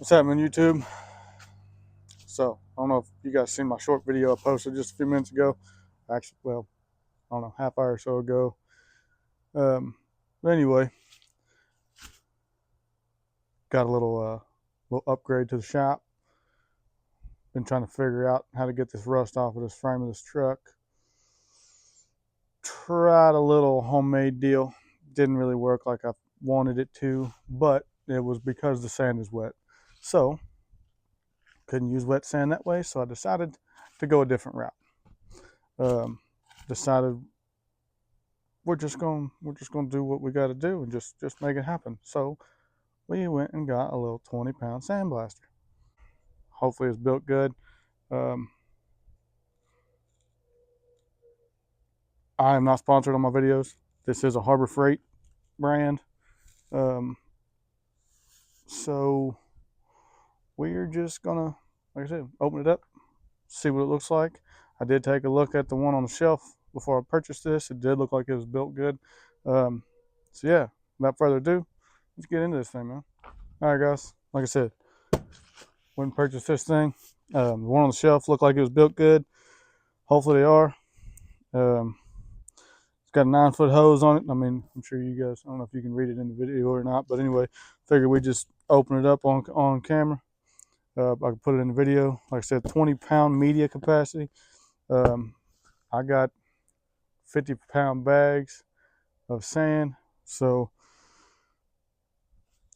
What's happening, YouTube? So, I don't know if you guys seen my short video I posted just a few minutes ago. Actually, well, I don't know, half hour or so ago. But anyway, got a little upgrade to the shop. Been trying to figure out how to get this rust off of this frame of this truck. Tried a little homemade deal. Didn't really work like I wanted it to, but it was because the sand is wet. So, couldn't use wet sand that way, so I decided to go a different route. Decided we're just gonna do what we got to do and just make it happen. So we went and got a little 20-pound sandblaster. Hopefully it's built good. Um, I am not sponsored on my videos. This is a Harbor Freight brand. Um, so we're just gonna, like I said, open it up, see what it looks like. I did take a look at the one on the shelf before I purchased this. It did look like it was built good. So yeah, without further ado, let's get into this thing, man. All right, guys. Like I said, went and purchased this thing. The one on the shelf looked like it was built good. Hopefully they are. It's got a 9-foot hose on it. I mean, I'm sure you guys, I don't know if you can read it in the video or not, but anyway, figured we just open it up on camera. I can put it in the video. Like I said, 20-pound media capacity. I got 50-pound bags of sand, so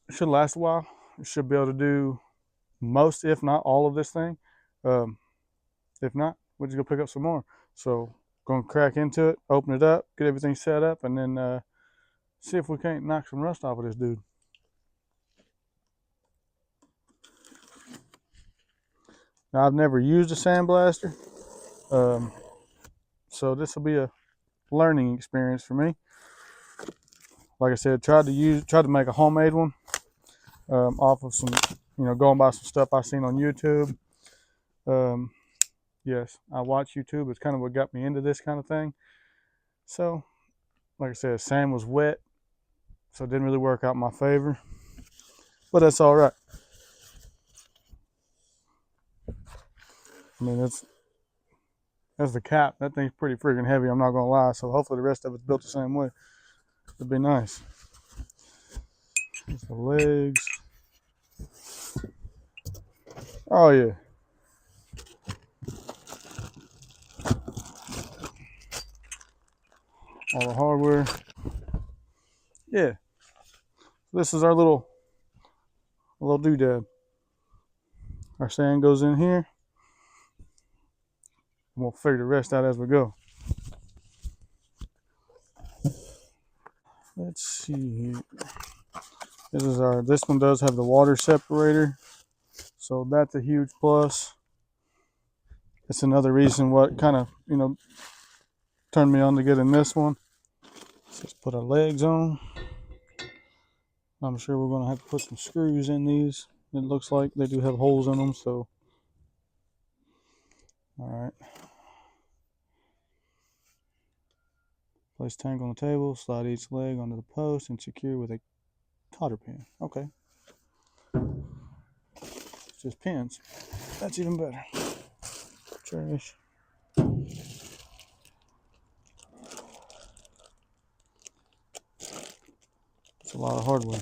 it should last a while. It should be able to do most, if not all, of this thing. If not, we'll just go pick up some more. So, going to crack into it, open it up, get everything set up, and then see if we can't knock some rust off of this dude. Now, I've never used a sandblaster, so this will be a learning experience for me. Like I said, tried to make a homemade one off of some, going by some stuff I've seen on YouTube. Yes, I watch YouTube. It's kind of what got me into this kind of thing. So, like I said, sand was wet, so it didn't really work out in my favor. But that's all right. I mean, that's the cap. That thing's pretty freaking heavy, I'm not gonna lie. So hopefully the rest of it's built the same way. It'd be nice. There's the legs. Oh yeah. All the hardware. Yeah. This is our little doodad. Our sand goes in here. We'll figure the rest out as we go. Let's see here. This one does have the water separator, so that's a huge plus. It's another reason what kind of, turned me on to getting this one. Let's just put our legs on. I'm sure we're gonna have to put some screws in these. It looks like they do have holes in them, so. All right. Place tank on the table, slide each leg onto the post, and secure with a cotter pin. Okay. It's just pins. That's even better. Trash. It's a lot of hardware.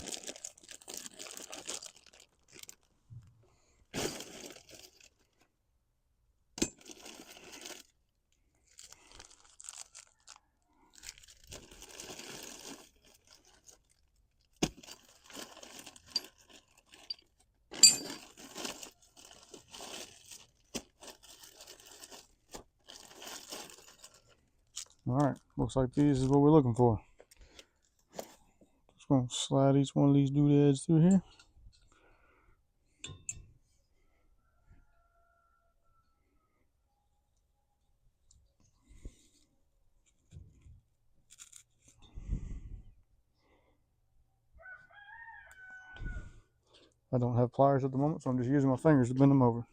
All right, looks like these is what we're looking for. Just gonna slide each one of these doodads through here. I don't have pliers at the moment, so I'm just using my fingers to bend them over.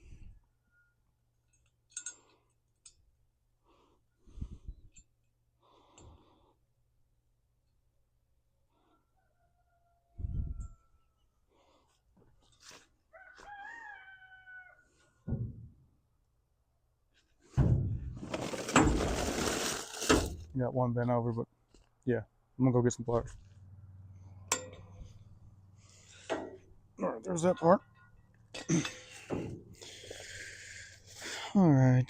Got one bent over, but yeah, I'm gonna go get some pliers. All right, there's that part. All right.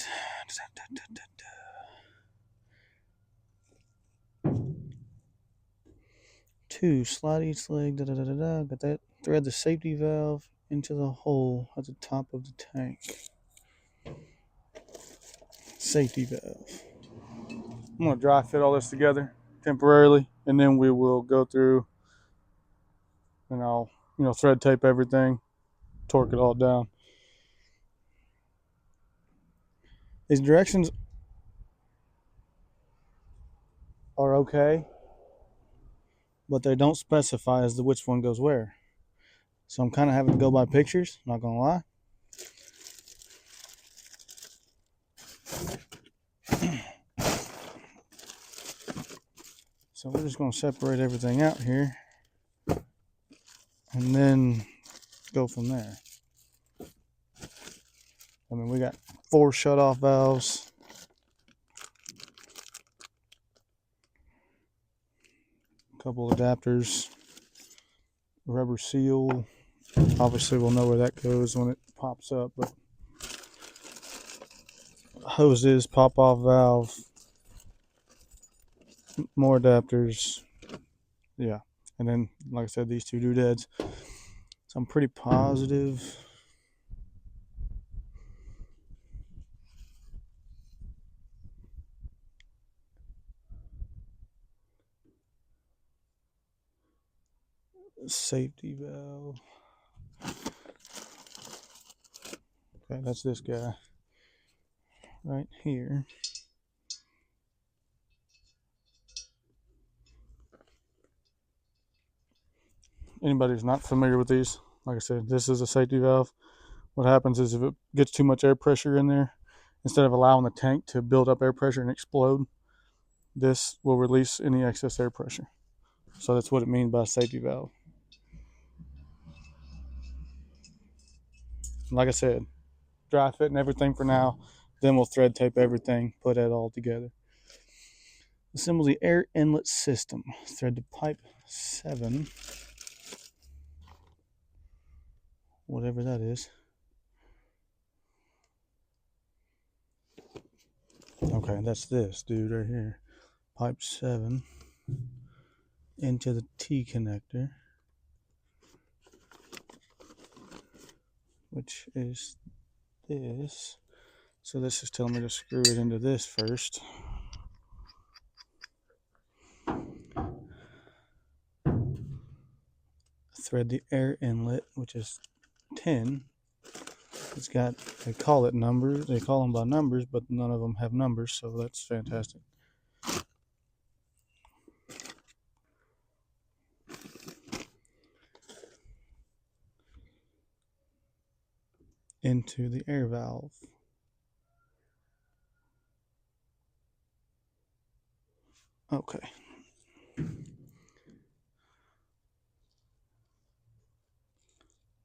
Two, slide each leg. Da, da, da, da, da. Got that. Thread the safety valve into the hole at the top of the tank. Safety valve. I'm gonna dry fit all this together temporarily, and then we will go through and I'll, thread tape everything, torque it all down. These directions are okay, but they don't specify as to which one goes where. So I'm kind of having to go by pictures, not gonna lie. So we're just gonna separate everything out here and then go from there. I mean, we got 4 shut-off valves. A couple adapters, rubber seal. Obviously, we'll know where that goes when it pops up, but hoses, pop-off valve, more adapters. Yeah. And then, like I said, these 2 doodads. So I'm pretty positive. Safety valve. Okay, that's this guy right here. Anybody who's not familiar with these, like I said, this is a safety valve. What happens is if it gets too much air pressure in there, instead of allowing the tank to build up air pressure and explode, this will release any excess air pressure. So that's what it means by safety valve. Like I said, dry fitting everything for now, then we'll thread tape everything, put it all together. Assemble the air inlet system. Thread to pipe 7, whatever that is. Okay, that's this dude right here. Pipe 7 into the T connector, which is this. So this is telling me to screw it into this first. Thread the air inlet, which is 10. It's got, they call it numbers, they call them by numbers, but none of them have numbers, so that's fantastic. Into the air valve. Okay.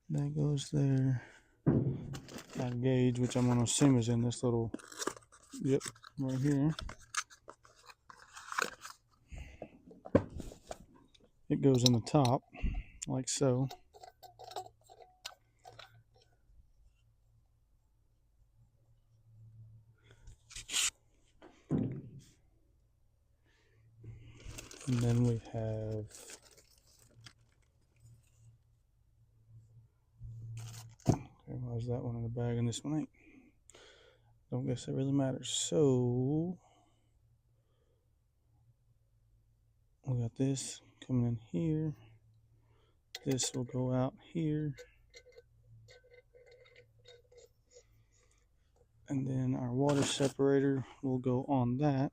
That goes there. That gauge, which I'm going to assume is in this little, yep, right here. It goes in the top, like so. And then we have why is that one in the bag and this one ain't? Don't guess that really matters. So we got this coming in here. This will go out here. And then our water separator will go on that.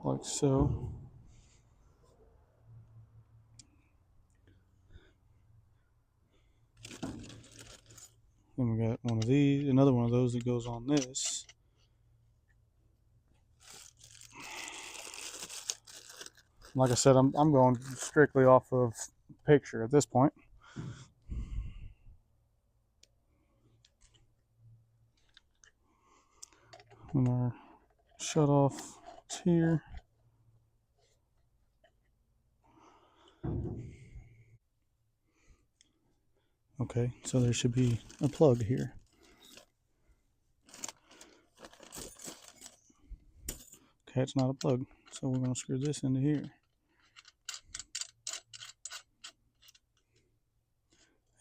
Like so. Then we got one of these, another one of those that goes on this. Like I said, I'm going strictly off of picture at this point. And our shut off is here. Okay, so there should be a plug here. Okay, it's not a plug, so we're going to screw this into here.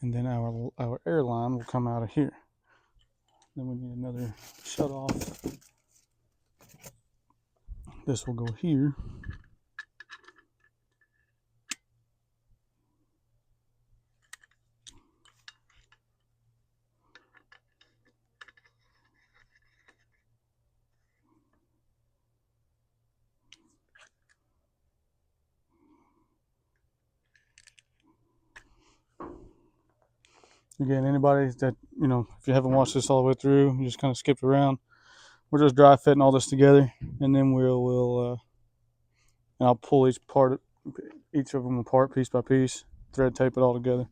And then our air line will come out of here. Then we need another shut off. This will go here. Again, anybody that, if you haven't watched this all the way through, you just kind of skipped around. We're just dry fitting all this together, and then and I'll pull each of them apart piece by piece, thread tape it all together.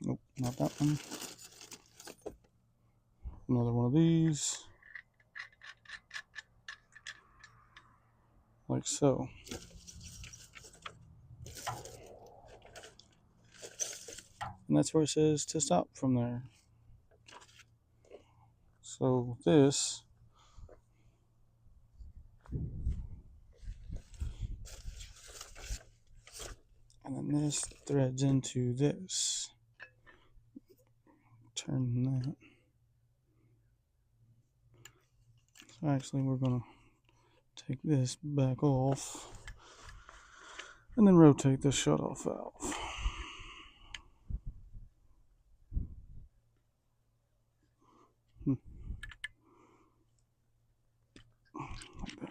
Nope, not that one. Another one of these, like so. And that's where it says to stop from there. So this, and then this threads into this. Turn that. So actually we're going to take this back off and then rotate this shut off valve. Like that.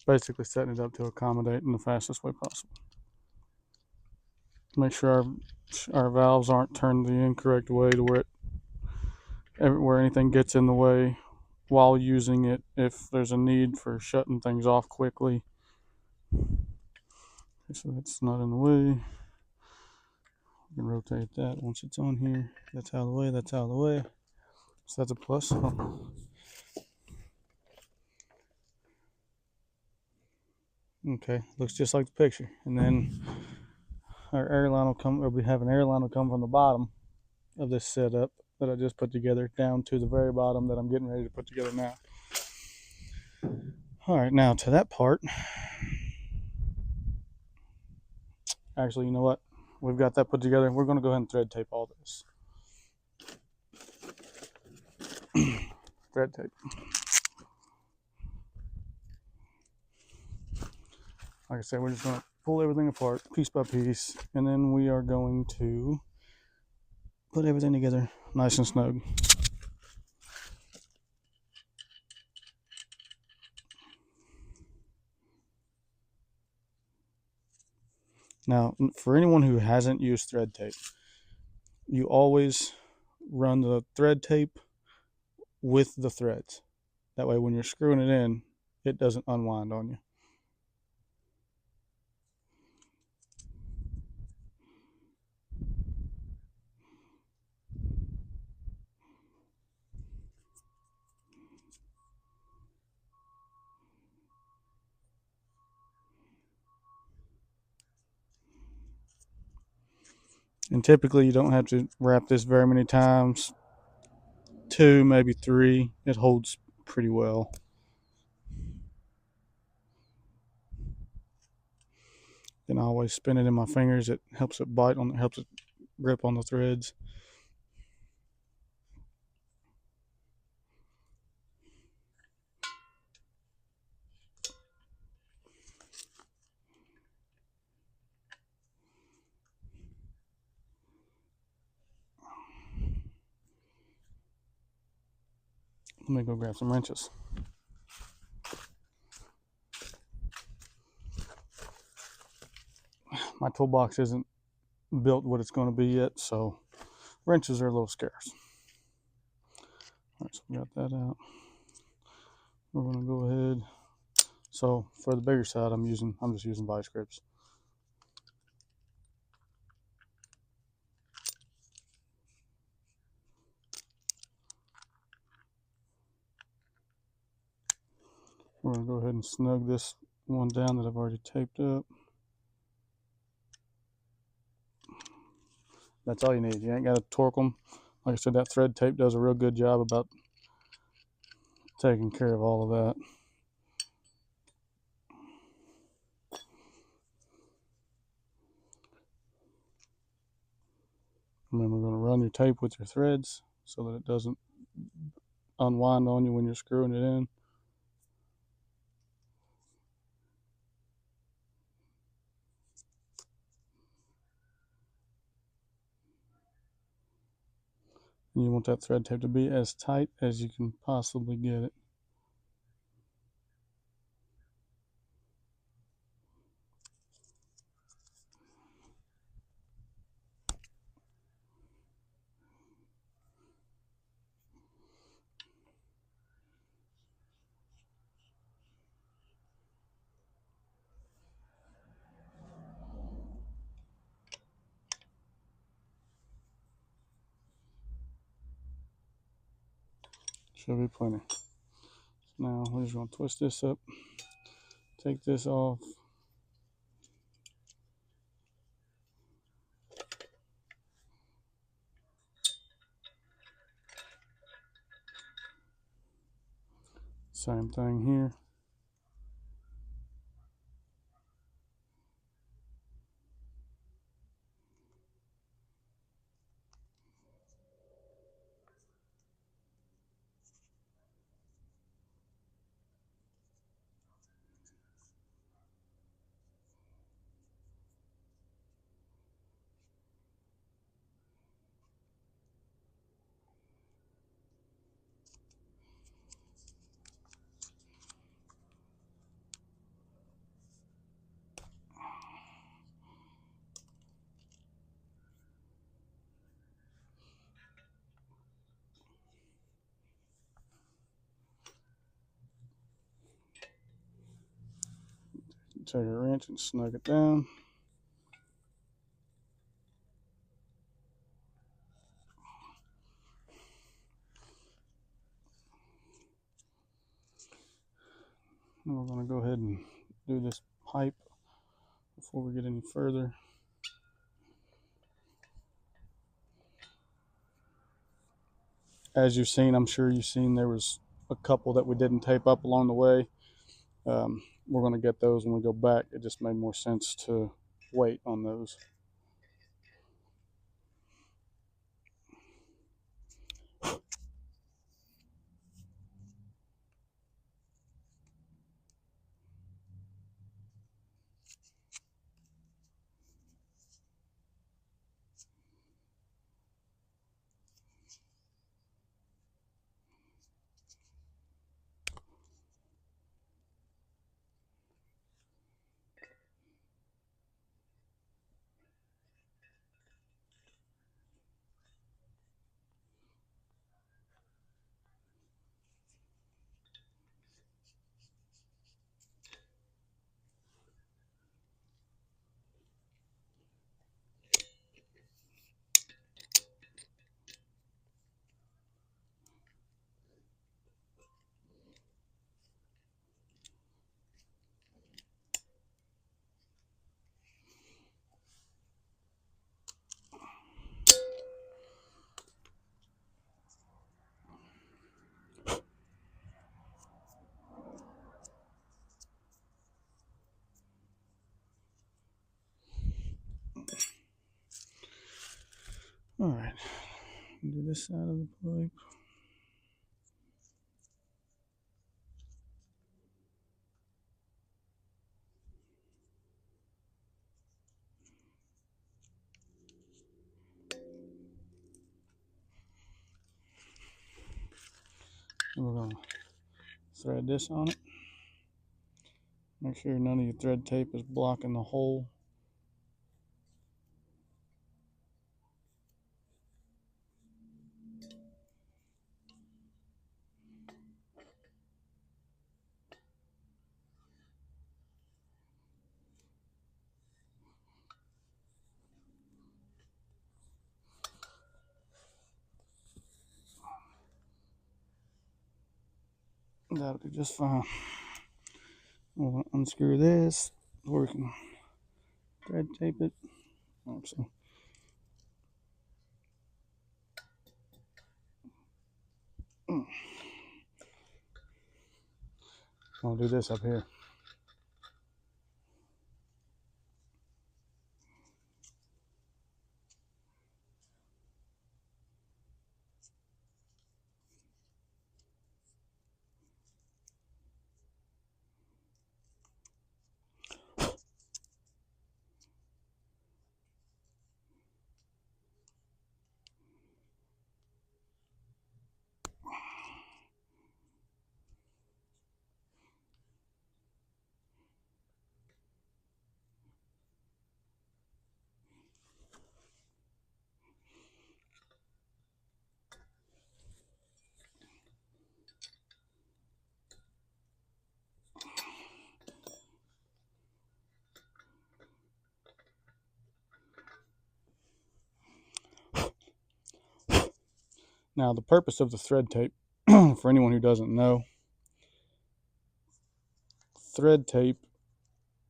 Basically setting it up to accommodate in the fastest way possible. Make sure our valves aren't turned the incorrect way to where anything gets in the way while using it, if there's a need for shutting things off quickly. Okay, so that's not in the way. You can rotate that once it's on here. That's out of the way, that's out of the way. So that's a plus. Okay, looks just like the picture. And then our airline will come, or we have an airline will come from the bottom of this setup that I just put together down to the very bottom that I'm getting ready to put together now. All right, now to that part. Actually, you know what? We've got that put together. We're going to go ahead and thread tape all this. Thread tape. Like I said, we're just going to pull everything apart piece by piece, and then we are going to put everything together nice and snug. Now, for anyone who hasn't used thread tape, you always run the thread tape with the threads. That way when you're screwing it in, it doesn't unwind on you. And typically you don't have to wrap this very many times. 2, maybe 3. It holds pretty well. Then I always spin it in my fingers. It helps it helps it grip on the threads. Let me go grab some wrenches. My toolbox isn't built what it's going to be yet, so wrenches are a little scarce. All right, so we got that out. We're going to go ahead, So for the bigger side, I'm just using vice grips. We're gonna go ahead and snug this one down that I've already taped up. That's all you need. You ain't got to torque them. Like I said, that thread tape does a real good job about taking care of all of that. Remember, going to run your tape with your threads so that it doesn't unwind on you when you're screwing it in. And you want that thread tape to be as tight as you can possibly get it. Should be plenty. Now we're just going to twist this up, take this off. Same thing here. Take a wrench and snug it down. And we're going to go ahead and do this pipe before we get any further. As you've seen, I'm sure you've seen there was a couple that we didn't tape up along the way. We're going to get those when we go back. It just made more sense to wait on those. All right, do this side of the pipe. And we're going to thread this on it. Make sure none of your thread tape is blocking the hole. That'll be just fine. We'll unscrew this, or we can thread tape it. So I'll do this up here. Now, the purpose of the thread tape, for anyone who doesn't know, thread tape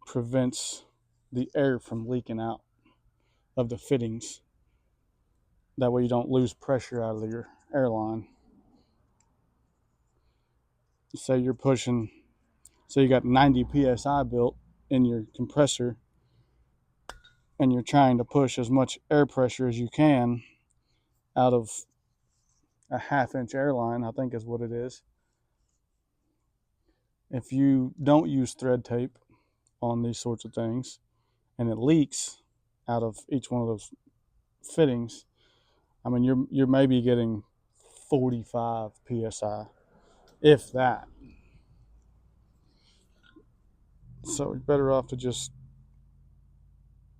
prevents the air from leaking out of the fittings. That way you don't lose pressure out of your airline. Say you're pushing, say you got 90 psi built in your compressor, and you're trying to push as much air pressure as you can out of a half-inch airline, I think is what it is. If you don't use thread tape on these sorts of things and it leaks out of each one of those fittings, I mean, you're maybe getting 45 psi, if that. So you're better off to just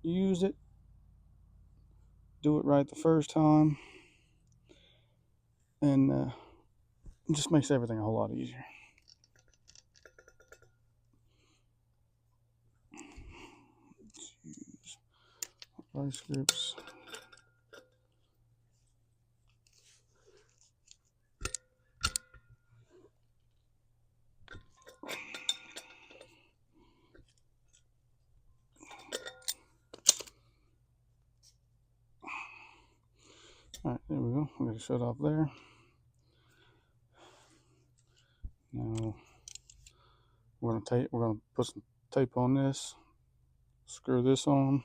use it, do it right the first time, and it just makes everything a whole lot easier. Let's use vice grips. All right, there we go. I'm going to shut off there. Now we're going to put some tape on this. Screw this on.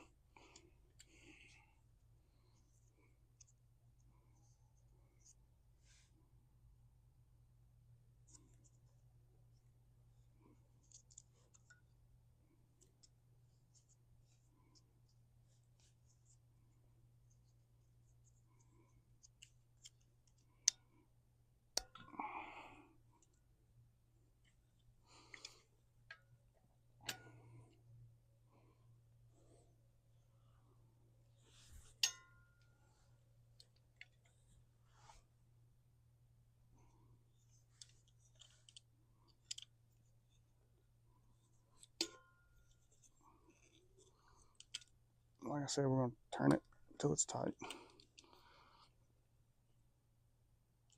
Like I said, we're going to turn it until it's tight.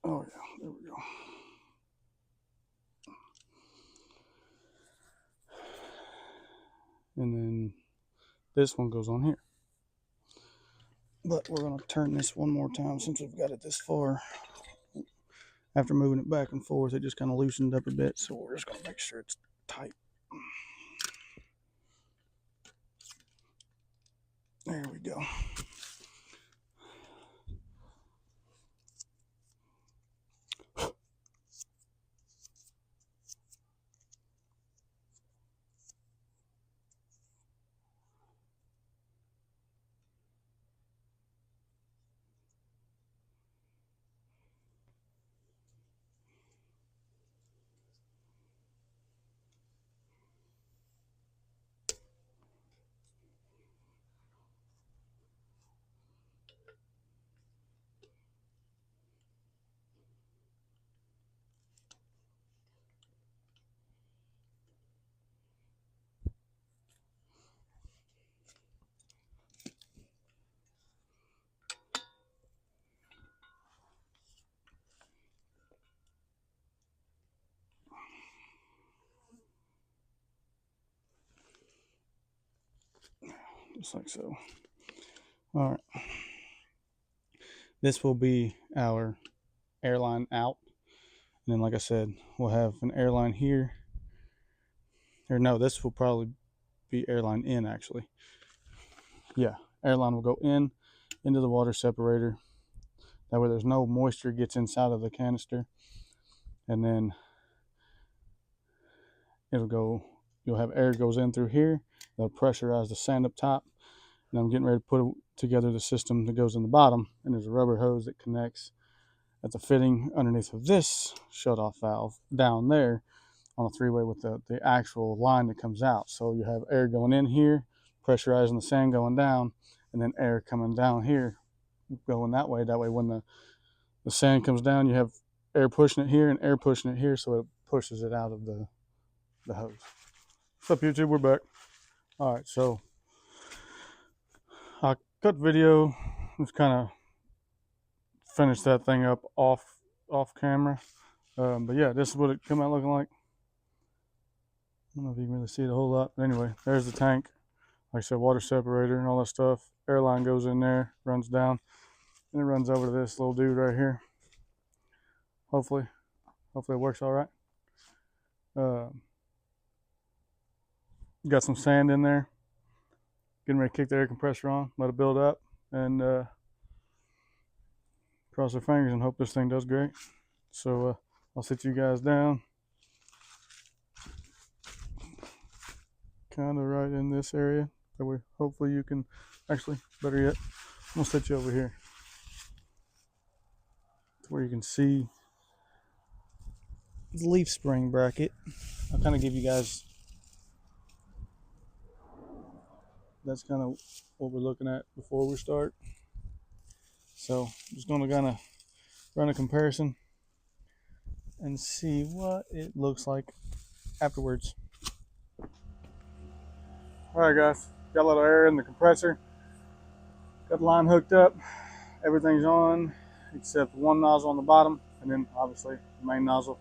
Oh yeah, there we go. And then this one goes on here. But we're going to turn this one more time since we've got it this far. After moving it back and forth, it just kind of loosened up a bit, so we're just going to make sure it's tight. There we go. just like so. All right. This will be our airline out. And then, like I said, we'll have an airline here. Or no, this will probably be airline in, actually. Yeah, airline will go in into the water separator. That way there's no moisture gets inside of the canister. And then it'll go, you'll have air goes in through here. That'll pressurize the sand up top. And I'm getting ready to put together the system that goes in the bottom. And there's a rubber hose that connects at the fitting underneath of this shutoff valve down there on a three-way with the actual line that comes out. So you have air going in here, pressurizing the sand going down, and then air coming down here, going that way. That way when the sand comes down, you have air pushing it here and air pushing it here, so it pushes it out of the hose. What's up, YouTube? We're back. All right, so I cut the video. Just kind of finish that thing up off camera. But yeah, this is what it come out looking like. I don't know if you can really see it a whole lot, but anyway, there's the tank. Like I said, water separator and all that stuff. Airline goes in there, runs down, and it runs over to this little dude right here. Hopefully it works all right. Got some sand in there. Getting ready to kick the air compressor on, let it build up, and cross our fingers and hope this thing does great. So I'll sit you guys down, kind of right in this area. That way, hopefully you can, actually, better yet, I'm gonna set you over here to where you can see the leaf spring bracket. I'll kind of give you guys, that's kind of what we're looking at before we start. So I'm just gonna kind of run a comparison and see what it looks like afterwards. All right, guys, got a little air in the compressor. Got the line hooked up. Everything's on except one nozzle on the bottom, and then obviously the main nozzle.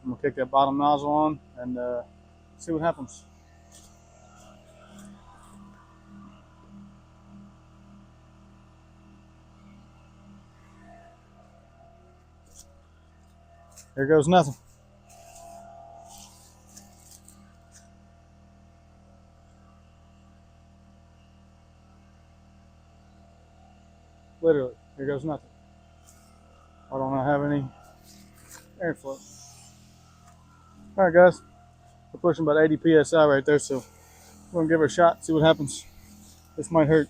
I'm gonna kick that bottom nozzle on and see what happens. There goes nothing. Literally, here goes nothing. I don't have any airflow. All right, guys, we're pushing about 80 psi right there, so we're gonna give her a shot, see what happens. This might hurt.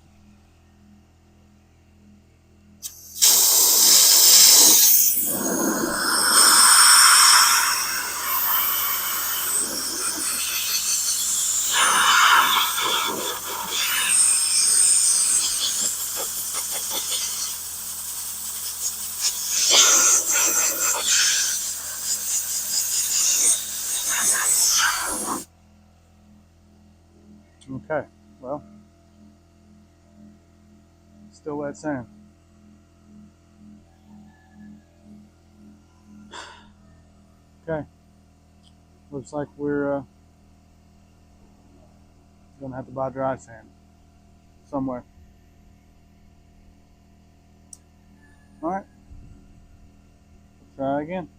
Okay, well, still wet sand. Okay, looks like we're gonna have to buy dry sand somewhere. All right, let's try again.